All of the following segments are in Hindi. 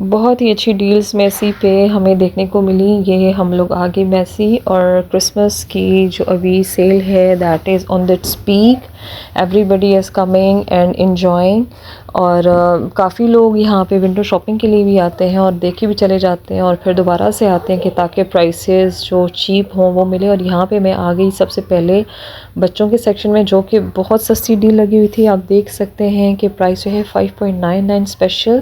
बहुत ही अच्छी डील्स मेसी पे हमें देखने को मिली। ये हम लोग आगे मेसी और क्रिसमस की जो अभी सेल है that is on that's peak. Everybody is coming and enjoying. और काफ़ी लोग यहाँ पे विंडो शॉपिंग के लिए भी आते हैं और देख के भी चले जाते हैं और फिर दोबारा से आते हैं कि ताकि प्राइसेस जो चीप हों वो मिले। और यहाँ पे मैं आ गई सबसे पहले बच्चों के सेक्शन में, जो कि बहुत सस्ती डील लगी हुई थी। आप देख सकते हैं कि प्राइस जो है 5.99 special.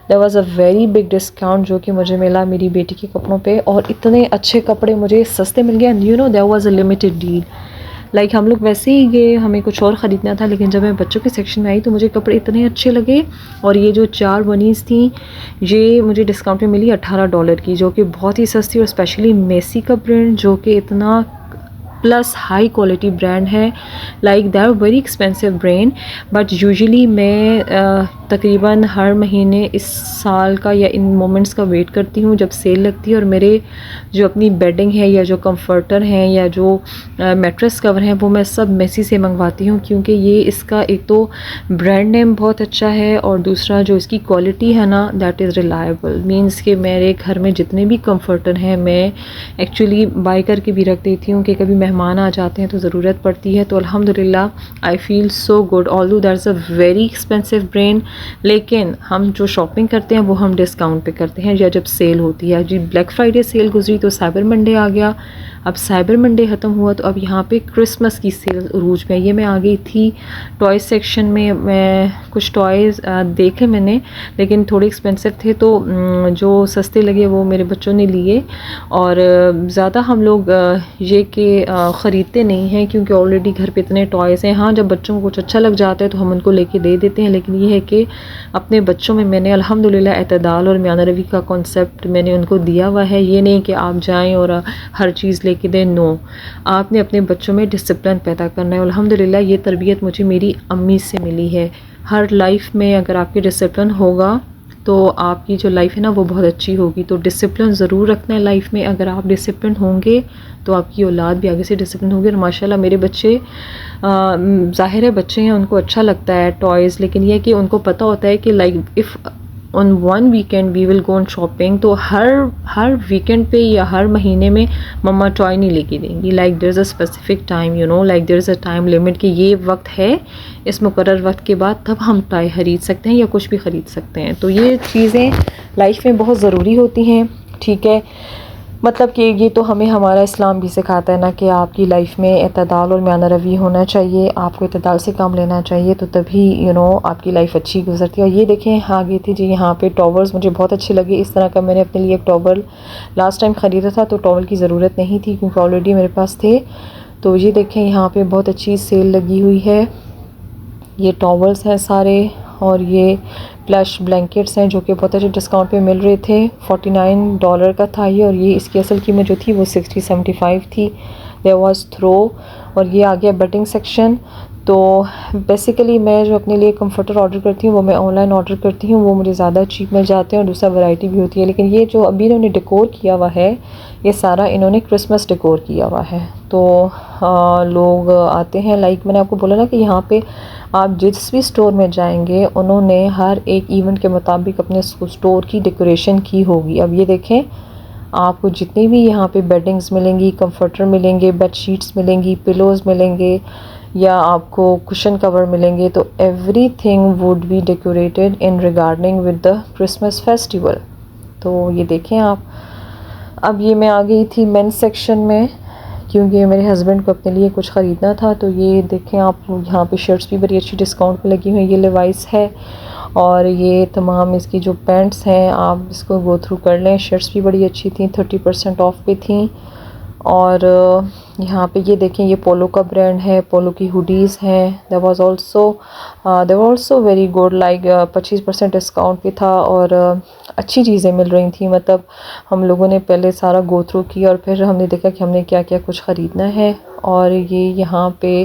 There was a very big discount जो कि मुझे मिला मेरी बेटी के कपड़ों पे, और इतने अच्छे कपड़े मुझे सस्ते मिल गए। And you know there was a limited deal. Like हम लोग वैसे ही गए, हमें कुछ और ख़रीदना था, लेकिन जब मैं बच्चों के सेक्शन में आई तो मुझे कपड़े इतने अच्छे लगे। और ये जो 4 बनीज़ थी ये मुझे डिस्काउंट में मिली $18 की, जो कि बहुत ही सस्ती। और स्पेशली मेसी का ब्रांड जो कि इतना प्लस हाई क्वालिटी ब्रांड है। Like they are very expensive brand, but usually मैं तकरीबन हर महीने इस साल का या इन मोमेंट्स का वेट करती हूँ जब सेल लगती है। और मेरे जो अपनी बेडिंग है या जो कंफर्टर हैं या जो मैट्रेस कवर हैं वो मैं सब मेसी से मंगवाती हूँ, क्योंकि ये इसका एक तो ब्रांड नेम बहुत अच्छा है और दूसरा जो इसकी क्वालिटी है ना दैट इज़ रिलायबल। मींस कि मेरे घर में जितने भी कंफर्टर हैं मैं एक्चुअली बाय करके भी रख देती हूँ कि कभी मेहमान आ जाते हैं तो ज़रूरत पड़ती है। तो अल्हम्दुलिल्लाह I feel so good. Although that is a very expensive brand, लेकिन हम जो शॉपिंग करते हैं वो हम डिस्काउंट पे करते हैं या जब सेल होती है। जी ब्लैक फ्राइडे सेल गुजरी तो साइबर मंडे आ गया। अब साइबर मंडे ख़त्म हुआ तो अब यहाँ पे क्रिसमस की सेल अरूज में। ये मैं आ गई थी टॉय सेक्शन में। मैं कुछ टॉयज़ देखे मैंने, लेकिन थोड़े एक्सपेंसिव थे, तो जो सस्ते लगे वो मेरे बच्चों ने लिए। और ज़्यादा हम लोग ये कि ख़रीदते नहीं हैं, क्योंकि ऑलरेडी घर पे इतने टॉयज़ हैं। हाँ, जब बच्चों को कुछ अच्छा लग जाता है तो हम उनको लेके दे देते हैं, लेकिन ये है कि अपने बच्चों में मैंने अल्हम्दुलिल्लाह एतदाल और मियान रवि का कॉन्सेप्ट मैंने उनको दिया हुआ है। ये नहीं कि आप जाएं और हर चीज़ लेके दें, नो, आपने अपने बच्चों में डिसिप्लिन पैदा करना है। अल्हम्दुलिल्लाह ये तरबियत मुझे मेरी अम्मी से मिली है। हर लाइफ में अगर आपके डिसिप्लिन होगा तो आपकी जो लाइफ है ना वो बहुत अच्छी होगी। तो डिसिप्लिन ज़रूर रखना है लाइफ में। अगर आप डिसिप्लिन होंगे तो आपकी औलाद भी आगे से डिसिप्लिन होगी। और माशाल्लाह मेरे बच्चे ज़ाहिर है बच्चे हैं, उनको अच्छा लगता है टॉयज़, लेकिन ये कि उनको पता होता है कि like if on one weekend we will go on shopping, तो हर वीकेंड पे या हर महीने में मम्मा टॉय नहीं लेके देंगी। Like there is a specific time, you know, like there is a time limit कि ये वक्त है, इस मुकर्रर वक्त के बाद तब हम टॉय ख़रीद सकते हैं या कुछ भी ख़रीद सकते हैं। तो ये चीज़ें लाइफ में बहुत ज़रूरी होती हैं, ठीक है। मतलब कि ये तो हमें हमारा इस्लाम भी सिखाता है ना कि आपकी लाइफ में एतदाल और मियान रवि होना चाहिए, आपको एतदाल से काम लेना चाहिए, तो तभी यू नो आपकी लाइफ अच्छी गुजरती है। और ये देखें आ गई थी जी यहाँ पे टॉवल्स, मुझे बहुत अच्छे लगे। इस तरह का मैंने अपने लिए एक टॉवल लास्ट टाइम ख़रीदा था, तो टॉवल की ज़रूरत नहीं थी क्योंकि ऑलरेडी मेरे पास थे। तो ये देखें यहाँ पर बहुत अच्छी सेल लगी हुई है। ये टॉवल्स हैं सारे, और ये प्लश ब्लैंकेट्स हैं जो कि बहुत अच्छे डिस्काउंट पे मिल रहे थे। $49 का था ये, और ये इसकी असल कीमत जो थी वो 60-75 थी। There was throw. और ये आ गया बेडिंग सेक्शन। तो बेसिकली मैं जो अपने लिए कंफर्टर ऑर्डर करती हूँ वो मैं ऑनलाइन ऑर्डर करती हूँ, वो मुझे ज़्यादा चीप मिल जाते हैं और दूसरा वैरायटी भी होती है। लेकिन ये जो अभी इन्होंने डेकोर किया हुआ है ये सारा इन्होंने क्रिसमस डेकोर किया हुआ है। तो लोग आते हैं, लाइक मैंने आपको बोला ना कि यहाँ पे आप जिस भी स्टोर में जाएंगे उन्होंने हर एक इवेंट के मुताबिक अपने स्टोर की डेकोरेशन की होगी। अब ये देखें, आपको जितनी भी यहाँ पे बेडिंग्स मिलेंगी, कंफर्टर मिलेंगे, बेड शीट्स मिलेंगी, पिलोज़ मिलेंगे, या आपको कुशन कवर मिलेंगे, तो everything would be decorated in regarding with the Christmas festival. तो ये देखें आप। अब ये मैं आ गई थी मेंस सेक्शन में, क्योंकि मेरे हस्बैंड को अपने लिए कुछ ख़रीदना था। तो ये देखें आप, यहाँ पे शर्ट्स भी बड़ी अच्छी डिस्काउंट पे लगी हुई हैं। ये लेवाइस है, और ये तमाम इसकी जो पैंट्स हैं आप इसको गो थ्रू कर लें। शर्ट्स भी बड़ी अच्छी थी, 30% ऑफ पे थी। और यहाँ पे ये देखें, ये पोलो का ब्रांड है, पोलो की हुडीज़ हैं। There was also very good, like 25% discount पे था, और अच्छी चीज़ें मिल रही थी। मतलब हम लोगों ने पहले सारा गो थ्रू किया और फिर हमने देखा कि हमने क्या क्या कुछ ख़रीदना है। और ये यहाँ पे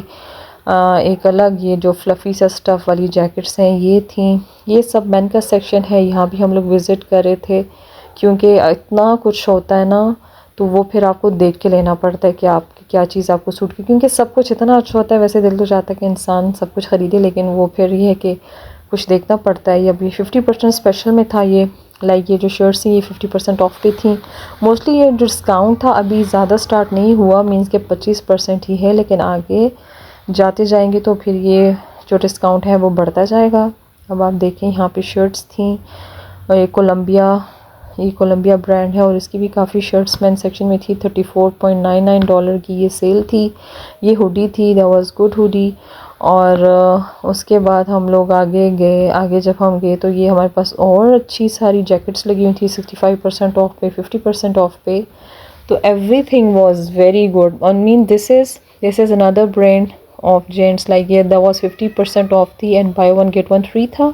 एक अलग ये जो फ्लफ़ी सा स्टफ़ वाली जैकेट्स हैं ये थी। ये सब मेन का सेक्शन है, यहाँ भी हम लोग विज़िट कर रहे थे, क्योंकि इतना कुछ होता है ना, तो वो फिर आपको देख के लेना पड़ता है कि आप क्या चीज़ आपको सूट की, क्योंकि सब कुछ इतना अच्छा होता है। वैसे दिल तो चाहता है कि इंसान सब कुछ ख़रीदे, लेकिन वो फिर ये है कि कुछ देखना पड़ता है। अभी 50% स्पेशल में था ये, लाइक ये जो शर्ट्स थी ये 50% ऑफ पे थी। मोस्टली ये डिस्काउंट था, अभी ज़्यादा स्टार्ट नहीं हुआ, मींस के 25% ही है, लेकिन आगे जाते जाएंगे तो फिर ये जो डिस्काउंट है वो बढ़ता जाएगा। अब आप देखें यहाँ पे शर्ट्स थी और ये कोलंबिया ब्रांड है और इसकी भी काफ़ी शर्ट्स मेन सेक्शन में थी। $34.99 की ये सेल थी। ये हुडी थी, दैट वाज गुड हुडी। और उसके बाद हम लोग आगे जब हम गए तो ये हमारे पास और अच्छी सारी जैकेट्स लगी हुई थी 65% ऑफ पे, 50% ऑफ पे। तो everything was very good. I mean this is another brand of gents, like ये दैट वाज 50% ऑफ थी and by one get one free था।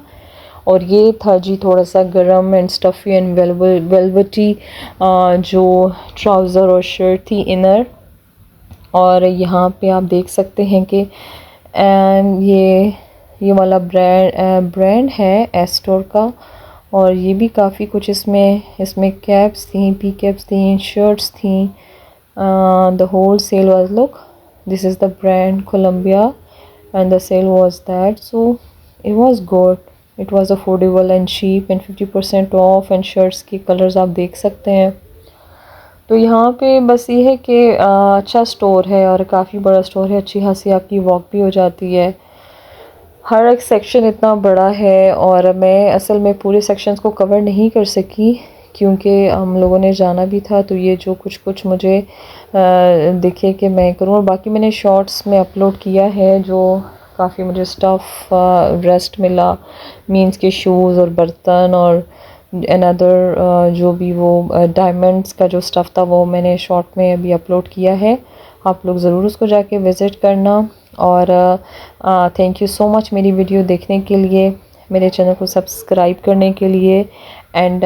और ये था जी थोड़ा सा गर्म एंड स्टफ़ी एंड वेलवेटी जो ट्राउज़र और शर्ट थी इनर। और यहाँ पे आप देख सकते हैं कि एंड ये वाला ब्रांड है एस्टोर का। और ये भी काफ़ी कुछ इसमें कैप्स थी, पी कैप्स थी, शर्ट्स थी। The whole sale was look, this is the brand Columbia and the sale was that, so it was good, it was affordable and cheap and 50% off. And shirts के कलर्स आप देख सकते हैं। तो यहाँ पे बस ये है कि अच्छा स्टोर है और काफ़ी बड़ा स्टोर है, अच्छी खासी आपकी वॉक भी हो जाती है। हर एक सेक्शन इतना बड़ा है और मैं असल में पूरे सेक्शंस को कवर नहीं कर सकी क्योंकि हम लोगों ने जाना भी था। तो ये जो कुछ मुझे दिखे कि मैं करूँ, और बाकी मैंने शॉर्ट्स में अपलोड किया है जो काफ़ी मुझे स्टफ़ रेस्ट मिला, मींस के शूज़ और बर्तन और अनदर जो भी वो डायमंड्स का जो स्टफ़ था वो मैंने शॉर्ट में अभी अपलोड किया है। आप लोग ज़रूर उसको जाके विज़िट करना। और थैंक यू सो मच मेरी वीडियो देखने के लिए, मेरे चैनल को सब्सक्राइब करने के लिए। एंड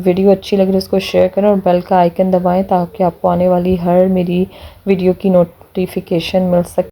वीडियो अच्छी लगी तो उसको शेयर करें और बेल का आइकन दबाएं ताकि आपको आने वाली हर मेरी वीडियो की नोटिफिकेशन मिल सके।